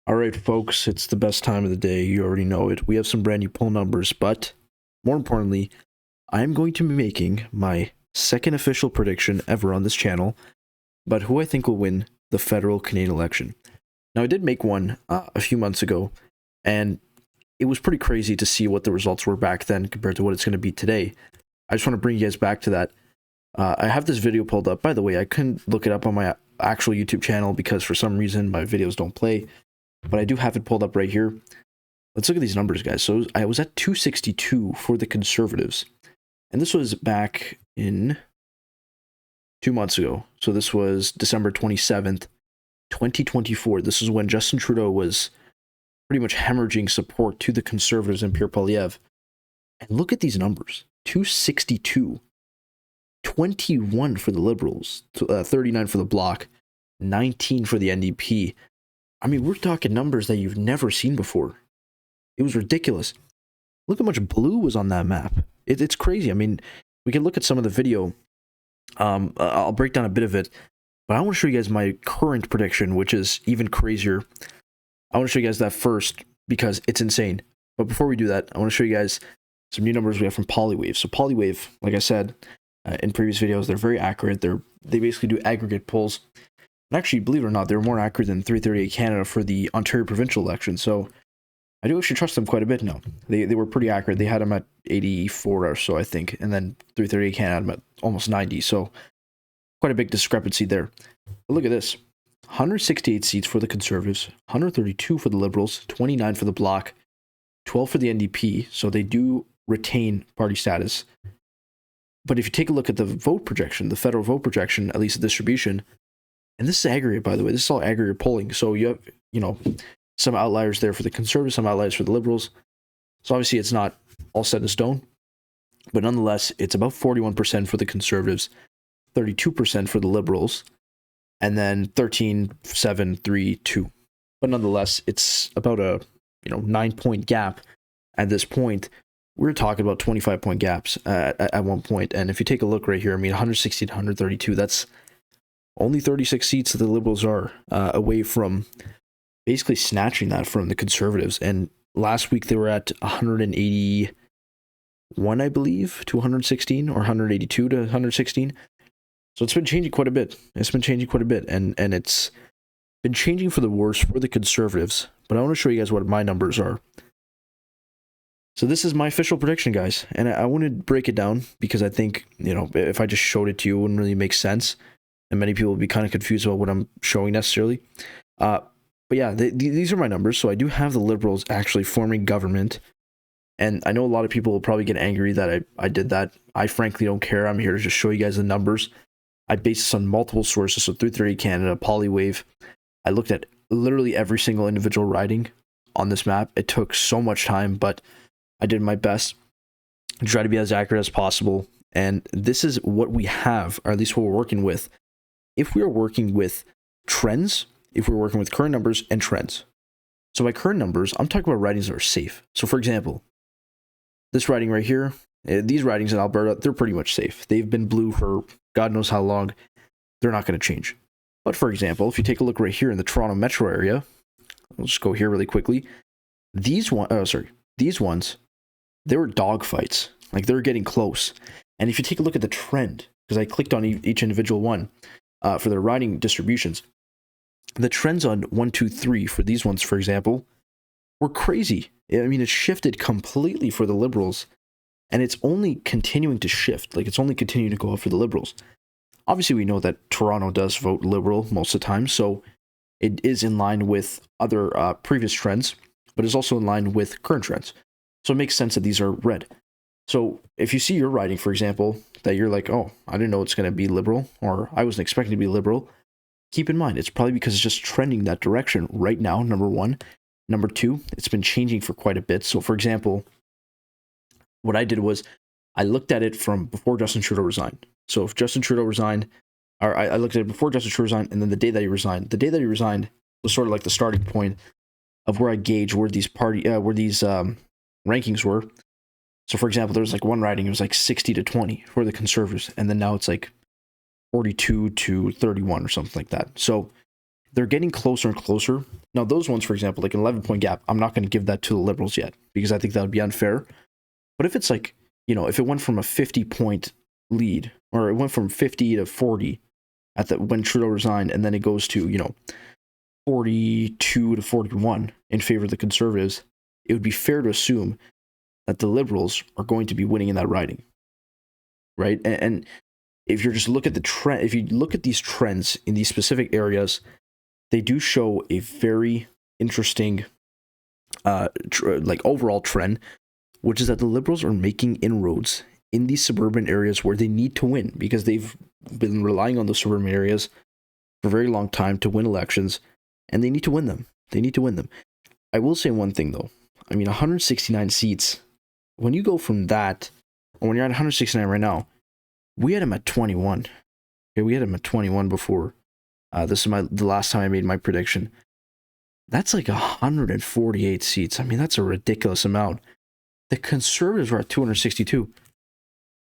All right, folks, it's the best time of the day. You already know it. We have some brand new poll numbers, but more importantly, I am going to be making my second official prediction ever on this channel about who I think will win the federal Canadian election. Now, I did make one a few months ago, and it was pretty crazy to see what the results were back then compared to what it's going to be today. I just want to bring you guys back to that. I have this video pulled up. By the way, I couldn't look it up on my actual YouTube channel because for some reason my videos don't play. But I do have it pulled up right here. Let's look at these numbers, guys. So I was at 262 for the Conservatives. And this was back in 2 months ago. So this was December 27th, 2024. This is when Justin Trudeau was pretty much hemorrhaging support to the Conservatives and Pierre Polywave. And look at these numbers. 262. 21 for the Liberals. 39 for the Bloc. 19 for the NDP. I mean, we're talking numbers that you've never seen before. It was ridiculous. Look how much blue was on that map. It's crazy. I mean, we can look at some of the video. I'll break down a bit of it. But I want to show you guys my current prediction, which is even crazier. I want to show you guys that first because it's insane. But before we do that, I want to show you guys some new numbers we have from Polywave. So Polywave, like I said in previous videos, they're very accurate. They basically do aggregate polls. And actually, believe it or not, they're more accurate than 338 Canada for the Ontario provincial election. So I do actually trust them quite a bit now. They were pretty accurate. They had them at 84 or so, I think. And then 338 Canada had them at almost 90. So quite a big discrepancy there. But look at this. 168 seats for the Conservatives, 132 for the Liberals, 29 for the Bloc, 12 for the NDP. So they do retain party status. But if you take a look at the vote projection, the federal vote projection, at least the distribution, and this is aggregate, by the way. This is all aggregate polling. So you have, some outliers there for the Conservatives, some outliers for the Liberals. So obviously it's not all set in stone. But nonetheless, it's about 41% for the Conservatives, 32% for the Liberals, and then 13, 7, 3, 2. But nonetheless, it's about a 9-point gap at this point. We're talking about 25-point gaps at one point. And if you take a look right here, I mean, 160 to 132, that's only 36 seats that the Liberals are away from basically snatching that from the Conservatives. And last week they were at 181, I believe, to 116, or 182 to 116. So it's been changing quite a bit. And it's been changing for the worse for the Conservatives. But I want to show you guys what my numbers are. So this is my official prediction, guys. And I want to break it down because I think, if I just showed it to you, it wouldn't really make sense. And many people will be kind of confused about what I'm showing necessarily. But yeah, these are my numbers. So I do have the Liberals actually forming government. And I know a lot of people will probably get angry that I did that. I frankly don't care. I'm here to just show you guys the numbers. I based this on multiple sources. So 338 Canada, Polywave. I looked at literally every single individual riding on this map. It took so much time, but I did my best to try to be as accurate as possible. And this is what we have, or at least what we're working with. If we are working with trends, if we're working with current numbers and trends. So by current numbers, I'm talking about ridings that are safe. So for example, this riding right here, these ridings in Alberta, they're pretty much safe. They've been blue for God knows how long. They're not going to change. But for example, if you take a look right here in the Toronto metro area, I'll just go here really quickly. These ones, they were dogfights. Like they're getting close. And if you take a look at the trend, because I clicked on each individual one, for their riding distributions, the trends on 1, 2, 3 for these ones, for example, were crazy. I mean, it shifted completely for the Liberals, and it's only continuing to shift. Like it's only continuing to go up for the Liberals. Obviously, we know that Toronto does vote Liberal most of the time, so it is in line with other previous trends, but it's also in line with current trends. So it makes sense that these are red. So if you see your riding, for example, that you're like, oh, I didn't know it's going to be Liberal, or I wasn't expecting to be Liberal, keep in mind, it's probably because it's just trending that direction right now, number one. Number two, it's been changing for quite a bit. So for example, what I did was I looked at it from before Justin Trudeau resigned. So if Justin Trudeau resigned, or I looked at it before Justin Trudeau resigned, and then the day that he resigned. The day that he resigned was sort of like the starting point of where I gauge where these rankings were. So for example, there was like one riding, it was like 60 to 20 for the Conservatives, and then now it's like 42 to 31 or something like that. So they're getting closer and closer. Now, those ones, for example, like an 11-point gap, I'm not going to give that to the Liberals yet because I think that would be unfair. But if it's like, if it went from a 50-point lead, or it went from 50 to 40 when Trudeau resigned, and then it goes to, 42 to 41 in favor of the Conservatives, it would be fair to assume that the Liberals are going to be winning in that riding, right? And if you just look at the trend, if you look at these trends in these specific areas, they do show a very interesting, overall trend, which is that the Liberals are making inroads in these suburban areas where they need to win, because they've been relying on those suburban areas for a very long time to win elections, and they need to win them. They need to win them. I will say one thing, though. I mean, 169 seats, when you go from that, or when you're at 169 right now, we had him at 21. Okay, we had him at 21 before. This is the last time I made my prediction. That's like 148 seats. I mean, that's a ridiculous amount. The Conservatives were at 262.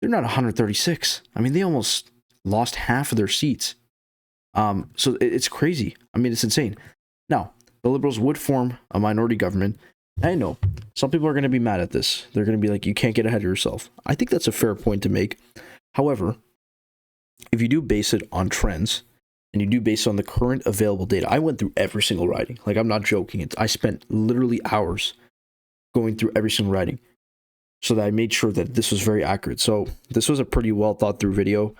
They're not 136. I mean, they almost lost half of their seats. So it's crazy. I mean, it's insane. Now, the Liberals would form a minority government. I know some people are going to be mad at this. They're going to be like, you can't get ahead of yourself. I think that's a fair point to make. However, if you do base it on trends, and you do base it on the current available data, I went through every single riding. Like, I'm not joking. I spent literally hours going through every single riding so that I made sure that this was very accurate. So this was a pretty well thought through video,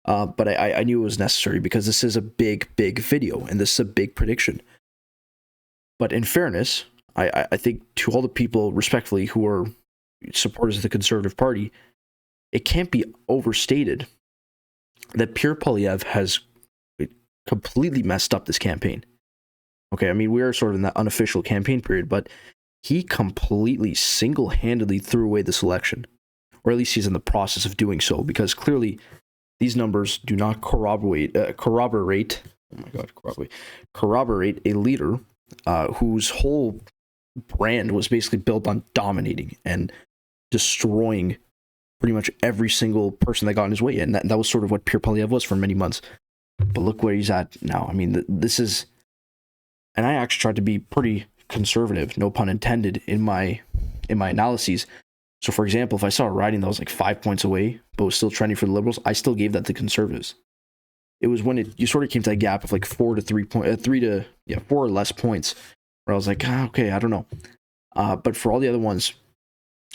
but I knew it was necessary because this is a big video, and this is a big prediction. But in fairness, I think to all the people, respectfully, who are supporters of the Conservative Party, it can't be overstated that Pierre Polyev has completely messed up this campaign. Okay, I mean, we are sort of in that unofficial campaign period, but he completely single-handedly threw away this election, or at least he's in the process of doing so, because clearly these numbers do not corroborate a leader whose whole brand was basically built on dominating and destroying pretty much every single person that got in his way. And that was sort of what Pierre Polyev was for many months. But look where he's at now. I mean, this is... And I actually tried to be pretty conservative, no pun intended, in my analyses. So, for example, if I saw a riding that was like 5 points away, but was still trending for the Liberals, I still gave that to Conservatives. It was when you sort of came to that gap of like 4 or less points, where I was like, okay, I don't know. But for all the other ones,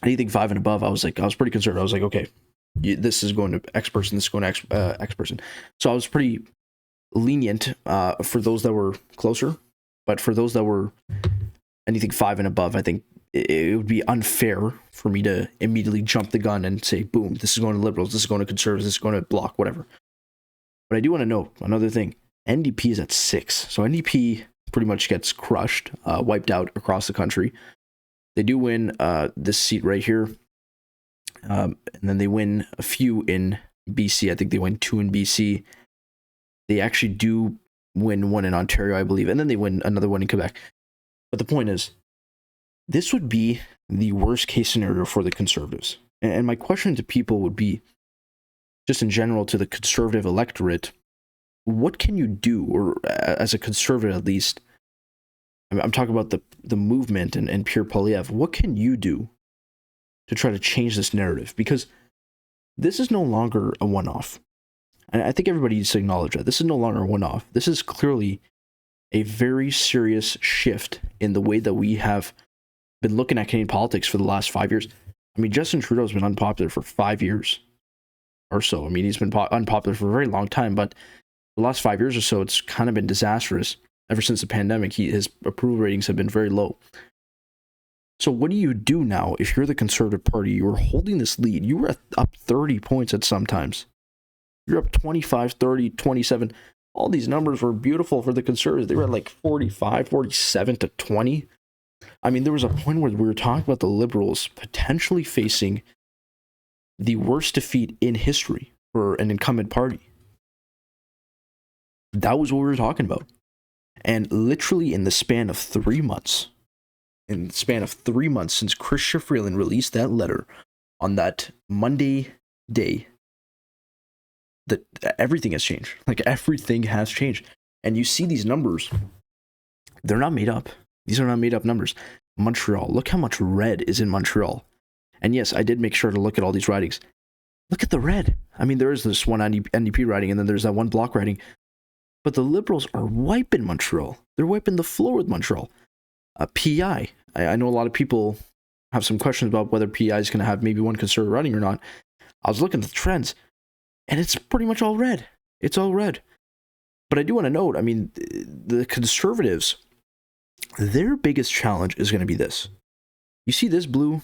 anything 5 and above, I was pretty conservative. I was like, okay, this is going to X person, this is going to X person. So I was pretty lenient for those that were closer, but for those that were anything 5 and above, I think it would be unfair for me to immediately jump the gun and say, boom, this is going to Liberals, this is going to Conservatives, this is going to Bloc, whatever. But I do want to note another thing. NDP is at 6. So NDP pretty much gets crushed, wiped out across the country. They do win this seat right here. And then they win a few in BC. I think they win 2 in BC. They actually do win 1 in Ontario, I believe. And then they win another 1 in Quebec. But the point is, this would be the worst case scenario for the Conservatives. And my question to people would be, just in general to the Conservative electorate, what can you do, or as a Conservative at least, I'm talking about the movement and Pierre Polyev, what can you do to try to change this narrative? Because this is no longer a one-off. And I think everybody needs to acknowledge that. This is no longer a one-off. This is clearly a very serious shift in the way that we have been looking at Canadian politics for the last 5 years. I mean, Justin Trudeau has been unpopular for 5 years or so. I mean, he's been unpopular for a very long time, but the last 5 years or so, it's kind of been disastrous. Ever since the pandemic, his approval ratings have been very low. So what do you do now if you're the Conservative Party? You're holding this lead. You were up 30 points at some times. You're up 25, 30, 27. All these numbers were beautiful for the Conservatives. They were at like 45, 47 to 20. I mean, there was a point where we were talking about the Liberals potentially facing the worst defeat in history for an incumbent party. That was what we were talking about. And literally in the span of 3 months, since Chrystia Freeland released that letter on that Monday day, that everything has changed. Like, everything has changed. And you see these numbers, they're not made up. These are not made up numbers. Montreal, look how much red is in Montreal. And yes, I did make sure to look at all these ridings. Look at the red. I mean, there is this one NDP riding, and then there's that one Bloc riding. But the Liberals are wiping Montreal. They're wiping the floor with Montreal. PI. I know a lot of people have some questions about whether PI is going to have maybe one conservative riding or not. I was looking at the trends, and it's pretty much all red. It's all red. But I do want to note, I mean, the Conservatives, their biggest challenge is going to be this. You see this blue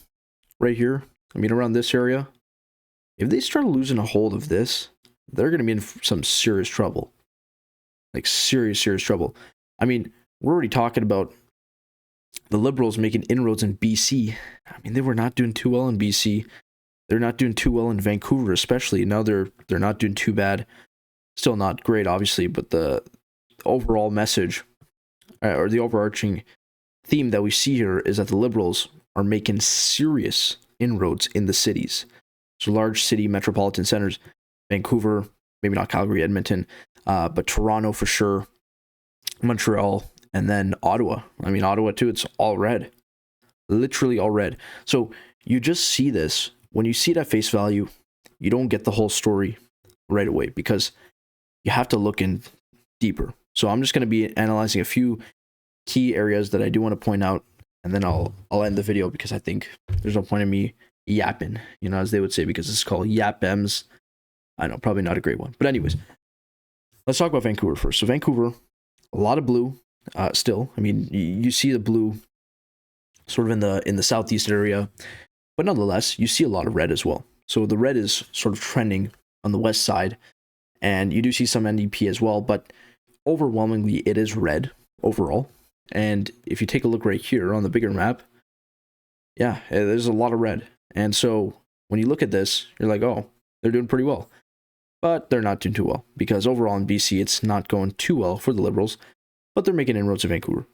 right here? I mean, around this area? If they start losing a hold of this, they're going to be in some serious trouble. Like, serious trouble. I mean, we're already talking about the Liberals making inroads in BC. I mean, they were not doing too well in BC. They're not doing too well in Vancouver, especially. Now they're not doing too bad. Still not great, obviously, but the overall message or the overarching theme that we see here is that the Liberals are making serious inroads in the cities. So large city metropolitan centers, Vancouver, maybe not Calgary, Edmonton, but Toronto for sure, Montreal, and then Ottawa. I mean, Ottawa too, it's all red. Literally all red. So you just see this. When you see it at face value, you don't get the whole story right away because you have to look in deeper. So I'm just going to be analyzing a few key areas that I do want to point out, and then I'll end the video because I think there's no point in me yapping, you know, as they would say, because it's called Yap-Ems. I know, probably not a great one. But anyways, let's talk about Vancouver first. So Vancouver, a lot of blue still. I mean, you see the blue sort of in the southeast area, but nonetheless, you see a lot of red as well. So the red is sort of trending on the west side, and you do see some NDP as well, but overwhelmingly it is red overall. And if you take a look right here on the bigger map, yeah, there's a lot of red. And so when you look at this, you're like, oh, they're doing pretty well. But they're not doing too well because overall in BC, it's not going too well for the Liberals, but they're making inroads in Vancouver.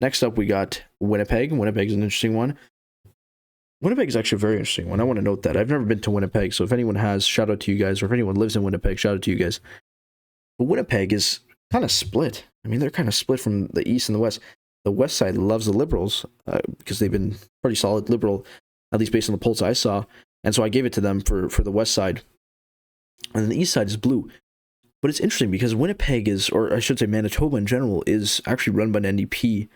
Next up, we got Winnipeg. Winnipeg is an interesting one. Winnipeg is actually a very interesting one. I want to note that. I've never been to Winnipeg, so if anyone has, shout out to you guys, or if anyone lives in Winnipeg, shout out to you guys. But Winnipeg is kind of split. I mean, they're kind of split from the east and the west. The west side loves the Liberals because they've been pretty solid Liberal, at least based on the polls I saw. And so I gave it to them for the west side. And then the east side is blue. But it's interesting because Winnipeg is, or I should say Manitoba in general, is actually run by an NDP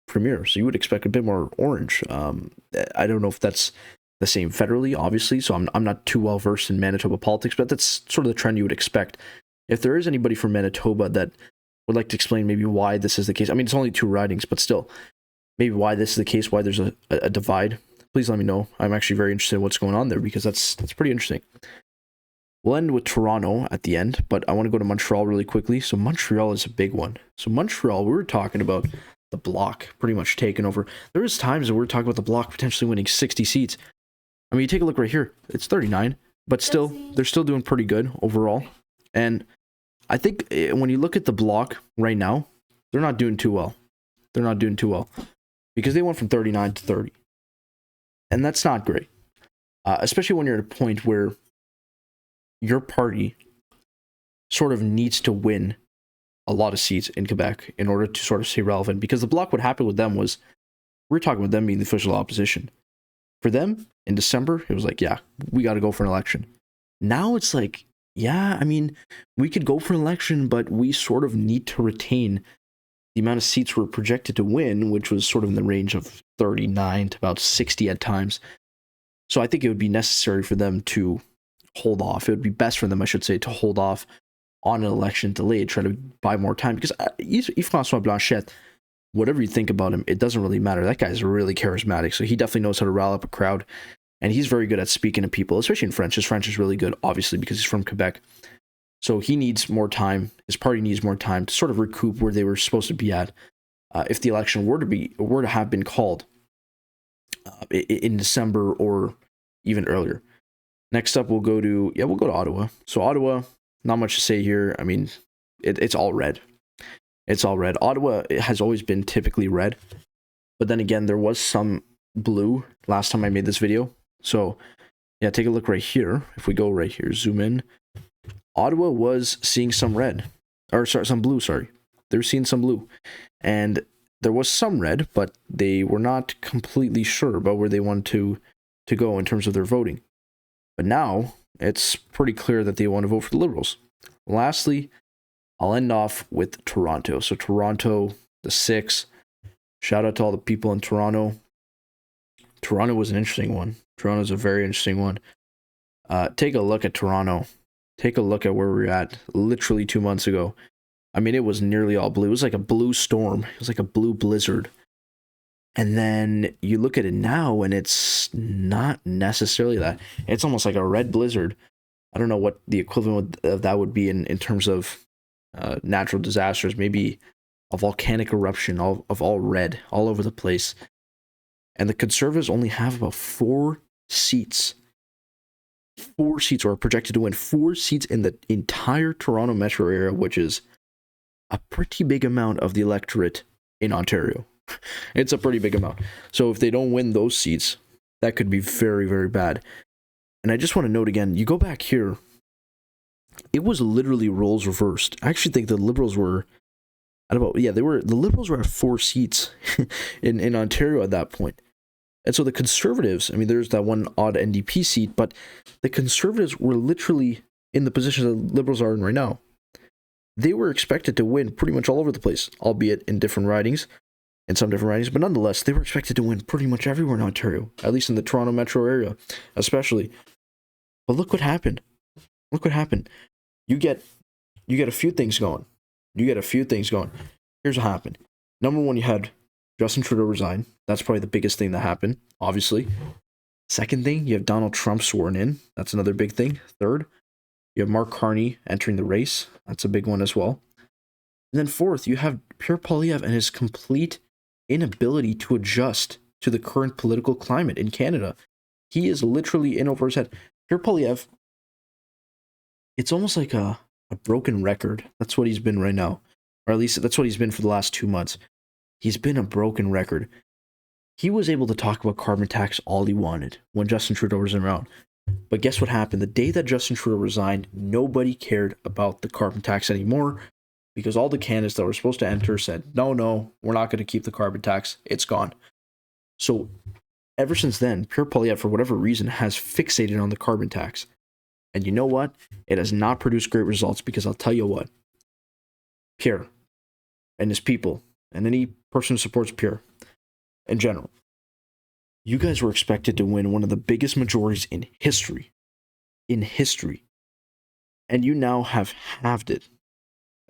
premier. So you would expect a bit more orange. I don't know if that's the same federally, obviously. So I'm not too well versed in Manitoba politics, but that's sort of the trend you would expect. If there is anybody from Manitoba that would like to explain maybe why this is the case. I mean, it's only 2 ridings, but still, maybe why this is the case, why there's a divide. Please let me know. I'm actually very interested in what's going on there because that's pretty interesting. We'll end with Toronto at the end, but I want to go to Montreal really quickly. So Montreal is a big one. So Montreal, we were talking about the Bloc pretty much taking over. There was times that we were talking about the Bloc potentially winning 60 seats. I mean, you take a look right here. It's 39, but still, they're still doing pretty good overall. And I think when you look at the Bloc right now, they're not doing too well. They're not doing too well because they went from 39 to 30. And that's not great, especially when you're at a point where your party sort of needs to win a lot of seats in Quebec in order to sort of stay relevant. Because the Bloc, what happened with them was, we're talking about them being the official opposition. For them, in December, it was like, yeah, we got to go for an election. Now it's like, yeah, I mean, we could go for an election, but we sort of need to retain the amount of seats we're projected to win, which was sort of in the range of 39 to about 60 at times. So I think it would be necessary for them to hold off. It would be best for them, I should say, to hold off on an election delay, try to buy more time. Because Yves-François Blanchet, whatever you think about him, it doesn't really matter. That guy's really charismatic, so he definitely knows how to rile up a crowd. And he's very good at speaking to people, especially in French. His French is really good, obviously, because he's from Quebec. So he needs more time. His party needs more time to sort of recoup where they were supposed to be at if the election were to have been called in December or even earlier. Next up, we'll go to Ottawa. So Ottawa, not much to say here. I mean, it's all red. It's all red. Ottawa has always been typically red, but then again, there was some blue last time I made this video. So yeah, take a look right here. If we go right here, zoom in. Ottawa was seeing some red, or sorry, some blue, sorry. They're seeing some blue. And there was some red, but they were not completely sure about where they wanted to go in terms of their voting. But now it's pretty clear that they want to vote for the Liberals. Lastly, I'll end off with Toronto. So Toronto, the 6. Shout out to all the people in Toronto. Toronto was an interesting one. Toronto's a very interesting one. Take a look at Toronto. Take a look at where we're at literally 2 months ago. I mean, it was nearly all blue. It was like a blue storm. It was like a blue blizzard. And then you look at it now, and it's not necessarily that. It's almost like a red blizzard. I don't know what the equivalent of that would be in terms of natural disasters. Maybe a volcanic eruption of all red all over the place. And the Conservatives only have about 4 seats. 4 seats, or are projected to win 4 seats in the entire Toronto metro area, which is a pretty big amount of the electorate in Ontario. It's a pretty big amount. So if they don't win those seats, that could be very, very bad. And I just want to note again, you go back here, it was literally roles reversed. I actually think the Liberals were at about, the Liberals were at 4 seats in Ontario at that point. And so the Conservatives, I mean, there's that one odd NDP seat, but the Conservatives were literally in the position that the Liberals are in right now. They were expected to win pretty much all over the place, albeit in different ridings, but nonetheless, they were expected to win pretty much everywhere in Ontario, at least in the Toronto metro area, especially. But look what happened. You get a few things going. Here's what happened. Number one, you had Justin Trudeau resign. That's probably the biggest thing that happened, obviously. Second thing, you have Donald Trump sworn in. That's another big thing. Third, you have Mark Carney entering the race. That's a big one as well. And then fourth, you have Pierre Poilievre and his complete inability to adjust to the current political climate in Canada. He is literally in over his head. Pierre Poilievre, it's almost like a broken record. That's what he's been right now. Or at least that's what he's been for the last 2 months. He's been a broken record. He was able to talk about carbon tax all he wanted when Justin Trudeau was around. But guess what happened? The day that Justin Trudeau resigned, nobody cared about the carbon tax anymore because all the candidates that were supposed to enter said, no, we're not going to keep the carbon tax. It's gone. So ever since then, Pierre Poilievre, for whatever reason, has fixated on the carbon tax. And you know what? It has not produced great results because I'll tell you what. Pierre and his people, and any person who supports Pierre in general, you guys were expected to win one of the biggest majorities in history. And you now have halved it.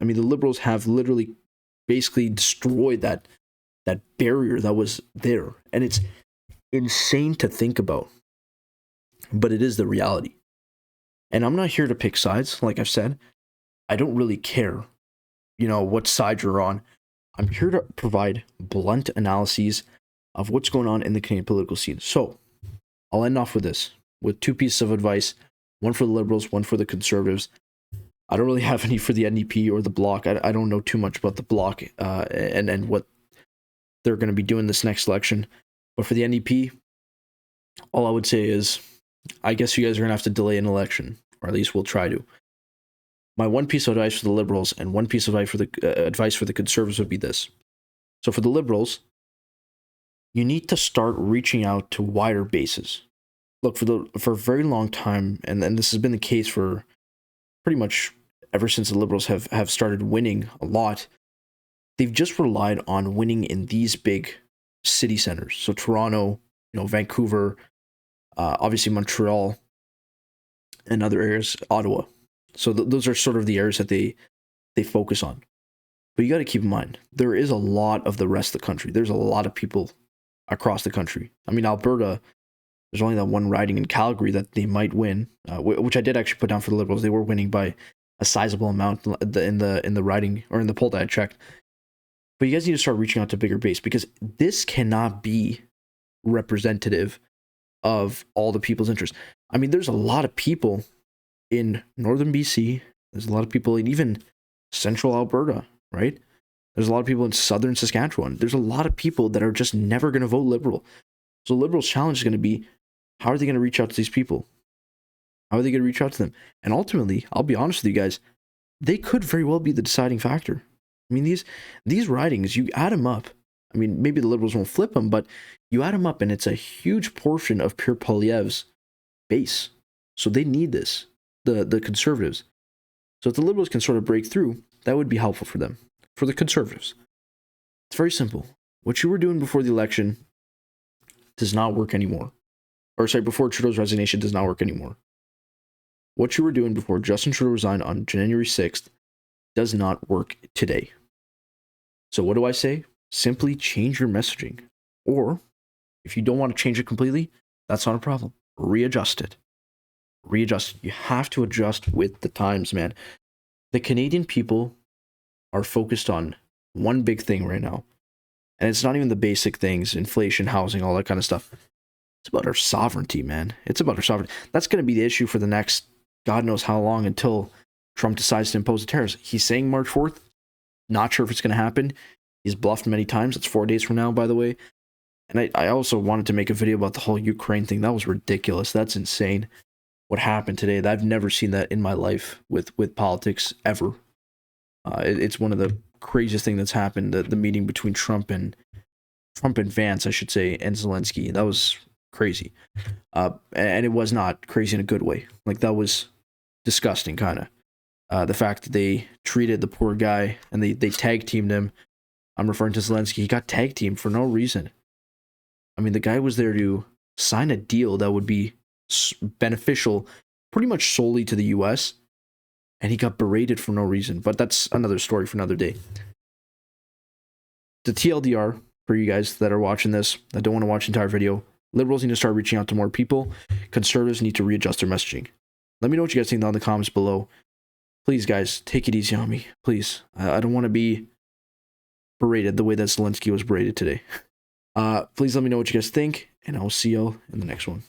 I mean, the Liberals have literally basically destroyed that barrier that was there. And it's insane to think about. But it is the reality. And I'm not here to pick sides, like I've said. I don't really care, what side you're on. I'm here to provide blunt analyses of what's going on in the Canadian political scene. So, I'll end off with this, with 2 pieces of advice, one for the Liberals, one for the Conservatives. I don't really have any for the NDP or the Bloc. I don't know too much about the Bloc and what they're going to be doing this next election. But for the NDP, all I would say is, I guess you guys are going to have to delay an election, or at least we'll try to. My one piece of advice for the Liberals and one piece of advice for the Conservatives would be this. So for the Liberals, you need to start reaching out to wider bases. Look, for a very long time, and this has been the case for pretty much ever since the Liberals have started winning a lot, they've just relied on winning in these big city centers. So Toronto, Vancouver, obviously Montreal, and other areas, Ottawa. So those are sort of the areas that they focus on. But you got to keep in mind, there is a lot of the rest of the country. There's a lot of people across the country. I mean, Alberta, there's only that one riding in Calgary that they might win, which I did actually put down for the Liberals. They were winning by a sizable amount in the riding, or in the poll that I checked. But you guys need to start reaching out to bigger base, because this cannot be representative of all the people's interests. I mean, there's a lot of people in northern BC. There's a lot of people in even central Alberta, right? There's a lot of people in southern Saskatchewan. There's a lot of people that are just never going to vote Liberal. So Liberals' challenge is going to be, how are they going to reach out to these people? How are they going to reach out to them? And ultimately, I'll be honest with you guys, they could very well be the deciding factor. I mean, these ridings, you add them up. I mean, maybe the Liberals won't flip them, but you add them up, and it's a huge portion of Pierre Poilievre's base. So they need this, the Conservatives. So if the Liberals can sort of break through, that would be helpful for them, for the Conservatives. It's very simple. What you were doing before the election does not work anymore. Or sorry, before Trudeau's resignation does not work anymore. What you were doing before Justin Trudeau resigned on January 6th does not work today. So what do I say? Simply change your messaging. Or if you don't want to change it completely, that's not a problem. Readjust it. Readjust. You have to adjust with the times, man. The Canadian people are focused on one big thing right now. And it's not even the basic things, inflation, housing, all that kind of stuff. It's about our sovereignty, man. It's about our sovereignty. That's going to be the issue for the next God knows how long until Trump decides to impose the tariffs. He's saying March 4th. Not sure if it's going to happen. He's bluffed many times. It's 4 days from now, by the way. And I also wanted to make a video about the whole Ukraine thing. That was ridiculous. That's insane. What happened today? I've never seen that in my life with politics ever. It's one of the craziest things that's happened. The meeting between Trump and Vance, I should say, and Zelensky. That was crazy. And it was not crazy in a good way. Like, that was disgusting, kind of. The fact that they treated the poor guy and they tag teamed him. I'm referring to Zelensky. He got tag teamed for no reason. I mean, the guy was there to sign a deal that would be beneficial pretty much solely to the US, and he got berated for no reason. But that's another story for another day. The TLDR, for you guys that are watching this, that don't want to watch the entire video, Liberals need to start reaching out to more people. Conservatives need to readjust their messaging. Let me know what you guys think down in the comments below. Please, guys, take it easy on me. Please. I don't want to be berated the way that Zelensky was berated today. Please let me know what you guys think, and I will see y'all in the next one.